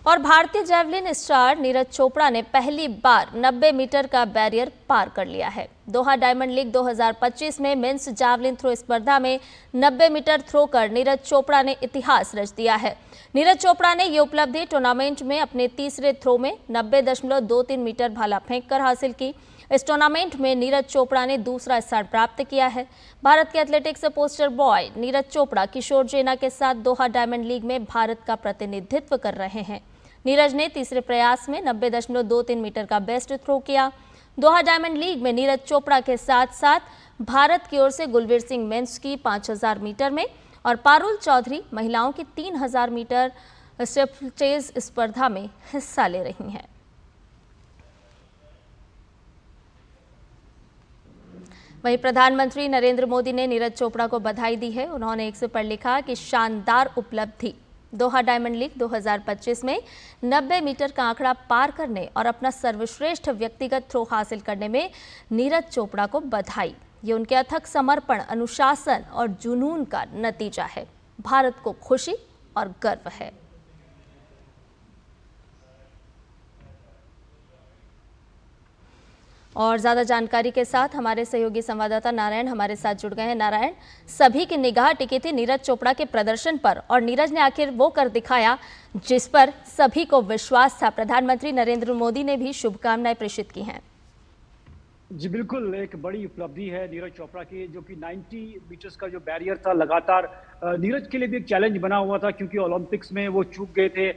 और भारतीय javelin star Neeraj Chopra ने पहली बार 90 मीटर का बैरियर पार कर लिया है। दोहा डायमंड लीग 2025 में मेंस जैवलिन थ्रो स्पर्धा में 90 मीटर थ्रो कर नीरज चोपड़ा ने इतिहास रच दिया है। नीरज चोपड़ा ने ये उपलब्धि टूर्नामेंट में अपने तीसरे थ्रो में 90.23 मीटर भाला फेंककर हासिल की। इस टूर्नामेंट में नीरज चोपड़ा ने दूसरा स्थान प्राप्त किया है। भारत के athletics poster boy Neeraj Chopra Kishore Jena के साथ दोहा डायमंड लीग में भारत का प्रतिनिधित्व कर रहे हैं। नीरज ने तीसरे प्रयास में 90.23 मीटर का बेस्ट थ्रो किया। दोहा डायमंड लीग में नीरज चोपड़ा के साथ साथ भारत की ओर से गुलवीर सिंह मेंस की 5000 मीटर में और पारुल चौधरी महिलाओं की 3000 मीटर स्टेपलचेज स्पर्धा में हिस्सा ले रही हैं। वहीं प्रधानमंत्री नरेंद्र मोदी ने नीरज चोपड़ा को बधाई दी है। उन्होंने एक्स पर लिखा कि शानदार उपलब्धि। दोहा डायमंड लीग 2025 में 90 मीटर का आंकड़ा पार करने और अपना सर्वश्रेष्ठ व्यक्तिगत थ्रो हासिल करने में नीरज चोपड़ा को बधाई। ये उनके अथक समर्पण, अनुशासन और जुनून का नतीजा है। भारत को खुशी और गर्व है। और ज्यादा जानकारी के साथ हमारे सहयोगी संवाददाता नारायण हमारे साथ जुड़ गए हैं। नारायण, सभी की निगाह टिकी थी नीरज चोपड़ा के प्रदर्शन पर और नीरज ने आखिर वो कर दिखाया जिस पर सभी को विश्वास था। प्रधानमंत्री नरेंद्र मोदी ने भी शुभकामनाएं प्रेषित की हैं। जी बिल्कुल, एक बड़ी उपलब्धि है नीरज चोपड़ा की, जो कि 90 मीटर्स का जो बैरियर था लगातार नीरज के लिए भी एक चैलेंज बना हुआ था, क्योंकि ओलंपिक्स में वो चूक गए थे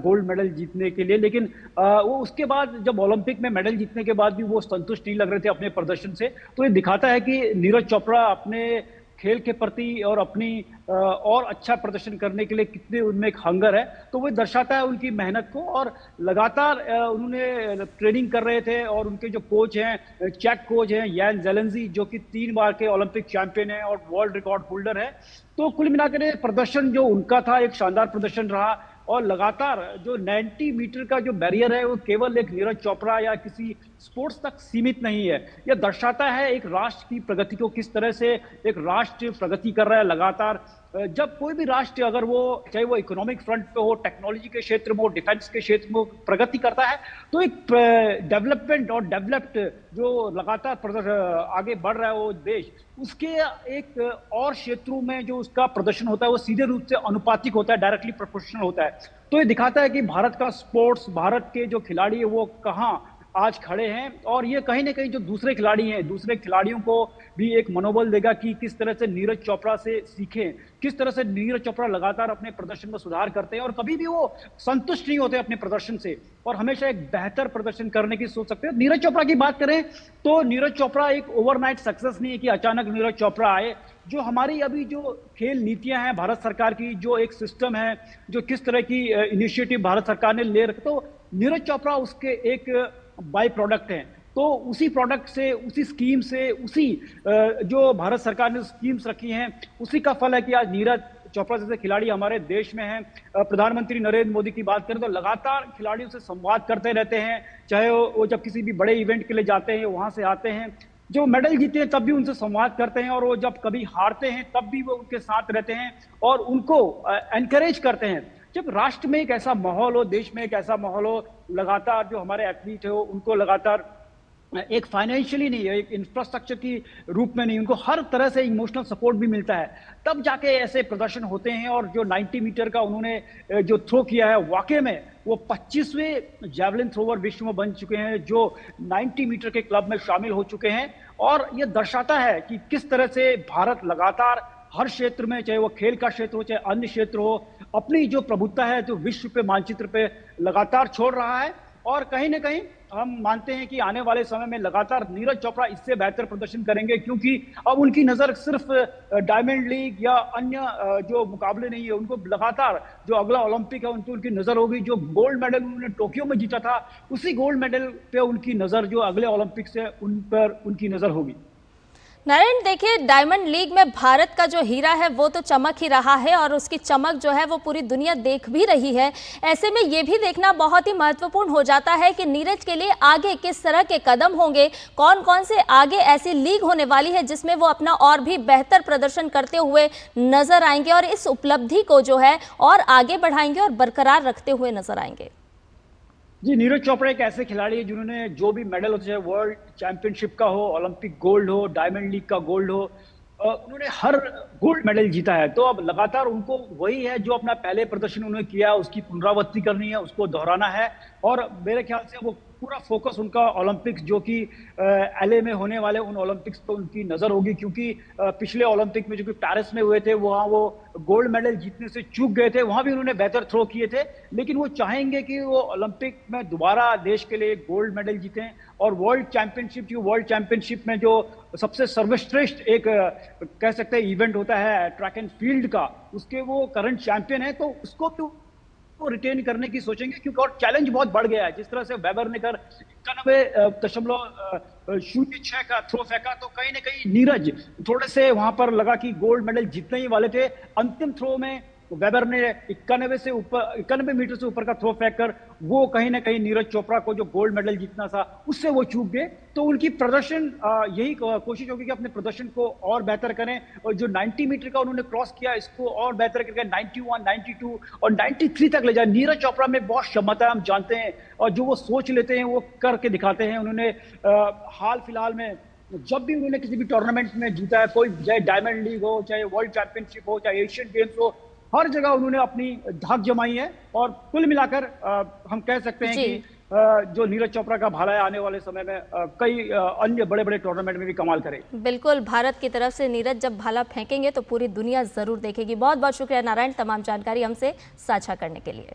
गोल्ड मेडल जीतने के लिए। लेकिन वो उसके बाद जब ओलंपिक में मेडल जीतने के बाद भी वो संतुष्ट नहीं लग रहे थे अपने प्रदर्शन से। तो ये दिखाता है कि नीरज चोपड़ा अपने खेल के प्रति और अपनी और अच्छा प्रदर्शन करने के लिए कितने उनमें एक हंगर है। तो वो दर्शाता है उनकी मेहनत को। और लगातार उन्होंने ट्रेनिंग कर रहे थे और उनके जो कोच हैं, चेक कोच हैं यान ज़ेलेंस्की, जो कि 3 बार के ओलंपिक चैंपियन है और वर्ल्ड रिकॉर्ड होल्डर है। तो कुल मिलाकर प्रदर्शन जो उनका था एक शानदार प्रदर्शन रहा। और लगातार जो 90 मीटर का जो बैरियर है वो केवल एक नीरज चोपड़ा या किसी स्पोर्ट्स तक सीमित नहीं है। यह दर्शाता है एक राष्ट्र की प्रगति को, किस तरह से एक राष्ट्र प्रगति कर रहा है लगातार। जब कोई भी राष्ट्र अगर वो चाहे वो इकोनॉमिक फ्रंट पे हो, टेक्नोलॉजी के क्षेत्र में हो, डिफेंस के क्षेत्र में प्रगति करता है, तो एक डेवलपमेंट और डेवलप्ड जो लगातार आगे बढ़ रहा है वो देश, उसके एक और क्षेत्रों में जो उसका प्रदर्शन होता है वो सीधे रूप से अनुपातिक होता है, डायरेक्टली प्रोपोर्शनल होता है। तो ये दिखाता है कि भारत का स्पोर्ट्स, भारत के जो खिलाड़ी है वो कहाँ आज खड़े हैं। और ये कहीं ना कहीं जो दूसरे खिलाड़ी हैं, दूसरे खिलाड़ियों को भी एक मनोबल देगा कि किस तरह से नीरज चोपड़ा से सीखें, किस तरह से नीरज चोपड़ा लगातार अपने प्रदर्शन में सुधार करते हैं और कभी भी वो संतुष्ट नहीं होते अपने प्रदर्शन से और हमेशा एक बेहतर प्रदर्शन करने की सोच सकते हैं। नीरज चोपड़ा की बात करें तो नीरज चोपड़ा एक ओवरनाइट सक्सेस नहीं है कि अचानक नीरज चोपड़ा आए। जो हमारी अभी जो खेल नीतियां हैं भारत सरकार की, जो एक सिस्टम है, जो किस तरह की इनिशिएटिव भारत सरकार ने ले रखे, तो नीरज चोपड़ा उसके एक बाई प्रोडक्ट हैं। तो उसी प्रोडक्ट से, उसी स्कीम से, उसी जो भारत सरकार ने स्कीम्स रखी हैं, उसी का फल है कि आज नीरज चोपड़ा जैसे खिलाड़ी हमारे देश में हैं। प्रधानमंत्री नरेंद्र मोदी की बात करें तो लगातार खिलाड़ियों से संवाद करते रहते हैं, चाहे वो जब किसी भी बड़े इवेंट के लिए जाते हैं, वहां से आते हैं, जो मेडल जीते हैं तब भी उनसे संवाद करते हैं, और वो जब कभी हारते हैं तब भी वो उनके साथ रहते हैं और उनको एनकरेज करते हैं। जब राष्ट्र में एक ऐसा माहौल हो, देश में एक ऐसा माहौल हो, लगातार जो हमारे एथलीट हो उनको लगातार एक फाइनेंशियली नहीं, एक इंफ्रास्ट्रक्चर की रूप में नहीं, उनको हर तरह से इमोशनल सपोर्ट भी मिलता है, तब जाके ऐसे प्रदर्शन होते हैं। और जो 90 मीटर का उन्होंने जो थ्रो किया है, वाकई में वो 25वें जैवलिन थ्रोवर विश्व में बन चुके हैं, जो 90 मीटर के क्लब में शामिल हो चुके हैं। और ये दर्शाता है कि किस तरह से भारत लगातार हर क्षेत्र में, चाहे वो खेल का क्षेत्र हो, चाहे अन्य क्षेत्र हो, अपनी जो प्रभुत्ता है जो विश्व पे मानचित्र पे लगातार छोड़ रहा है। और कहीं ना कहीं हम मानते हैं कि आने वाले समय में लगातार नीरज चोपड़ा इससे बेहतर प्रदर्शन करेंगे, क्योंकि अब उनकी नजर सिर्फ डायमंड लीग या अन्य जो मुकाबले नहीं है, उनको लगातार जो अगला ओलंपिक है उनको उनकी नजर होगी। जो गोल्ड मेडल उन्होंने टोक्यो में जीता था, उसी गोल्ड मेडल पे उनकी नजर जो अगले ओलंपिक से उन पर उनकी नजर होगी। नारायण, देखिए डायमंड लीग में भारत का जो हीरा है वो तो चमक ही रहा है और उसकी चमक जो है वो पूरी दुनिया देख भी रही है। ऐसे में ये भी देखना बहुत ही महत्वपूर्ण हो जाता है कि नीरज के लिए आगे किस तरह के कदम होंगे, कौन कौन से आगे ऐसी लीग होने वाली है जिसमें वो अपना और भी बेहतर प्रदर्शन करते हुए नजर आएंगे और इस उपलब्धि को जो है और आगे बढ़ाएंगे और बरकरार रखते हुए नजर आएंगे। जी, नीरज चोपड़ा एक ऐसे खिलाड़ी है जिन्होंने जो भी मेडल हो, चाहे वर्ल्ड चैंपियनशिप का हो, ओलंपिक गोल्ड हो, डायमंड लीग का गोल्ड हो, उन्होंने हर गोल्ड मेडल जीता है। तो अब लगातार उनको वही है जो अपना पहले प्रदर्शन उन्होंने किया, उसकी पुनरावृत्ति करनी है, उसको दोहराना है। और मेरे ख्याल से वो पूरा फोकस उनका ओलंपिक्स जो कि एलए में होने वाले उन ओलंपिक्स पर उनकी नजर होगी, क्योंकि पिछले ओलंपिक में जो कि पेरिस में हुए थे वहां वो गोल्ड मेडल जीतने से चूक गए थे। वहां भी उन्होंने बेहतर थ्रो किए थे, लेकिन वो चाहेंगे कि वो ओलंपिक में दोबारा देश के लिए गोल्ड मेडल जीतें। और वर्ल्ड चैंपियनशिप में जो सबसे सर्वश्रेष्ठ एक कह सकते हैं इवेंट होता है ट्रैक एंड फील्ड का, उसके वो करंट चैंपियन है। तो उसको भी वो रिटेन करने की सोचेंगे, क्योंकि और चैलेंज बहुत बढ़ गया है। जिस तरह से वेबर ने कर 91.06 का थ्रो फेंका, तो कहीं ना कहीं नीरज थोड़े से वहां पर लगा कि गोल्ड मेडल जीतने ही वाले थे। अंतिम थ्रो में वेबर ने 91 मीटर से ऊपर का थ्रो फेंक कर वो कहीं ना कहीं नीरज चोपड़ा को जो गोल्ड मेडल जीतना था उससे वो चूक गए। तो उनकी प्रदर्शन यही कोशिश होगी कि अपने प्रदर्शन को और बेहतर करें, और जो 90 मीटर का उन्होंने क्रॉस किया इसको और बेहतर करके 91, 92 और 93 तक ले जाए। नीरज चोपड़ा में बहुत क्षमता है, हम जानते हैं, और जो वो सोच लेते हैं वो करके दिखाते हैं। उन्होंने हाल फिलहाल में जब भी उन्होंने किसी भी टूर्नामेंट में जीता है, कोई चाहे डायमंड लीग हो, चाहे वर्ल्ड चैंपियनशिप हो, चाहे एशियन गेम्स हो, हर जगह उन्होंने अपनी धाक जमाई है। और कुल मिलाकर हम कह सकते हैं कि जो नीरज चोपड़ा का भाला है आने वाले समय में कई अन्य बड़े बड़े टूर्नामेंट में भी कमाल करे। बिल्कुल, भारत की तरफ से नीरज जब भाला फेंकेंगे तो पूरी दुनिया जरूर देखेगी। बहुत बहुत शुक्रिया नारायण, तमाम जानकारी हमसे साझा करने के लिए।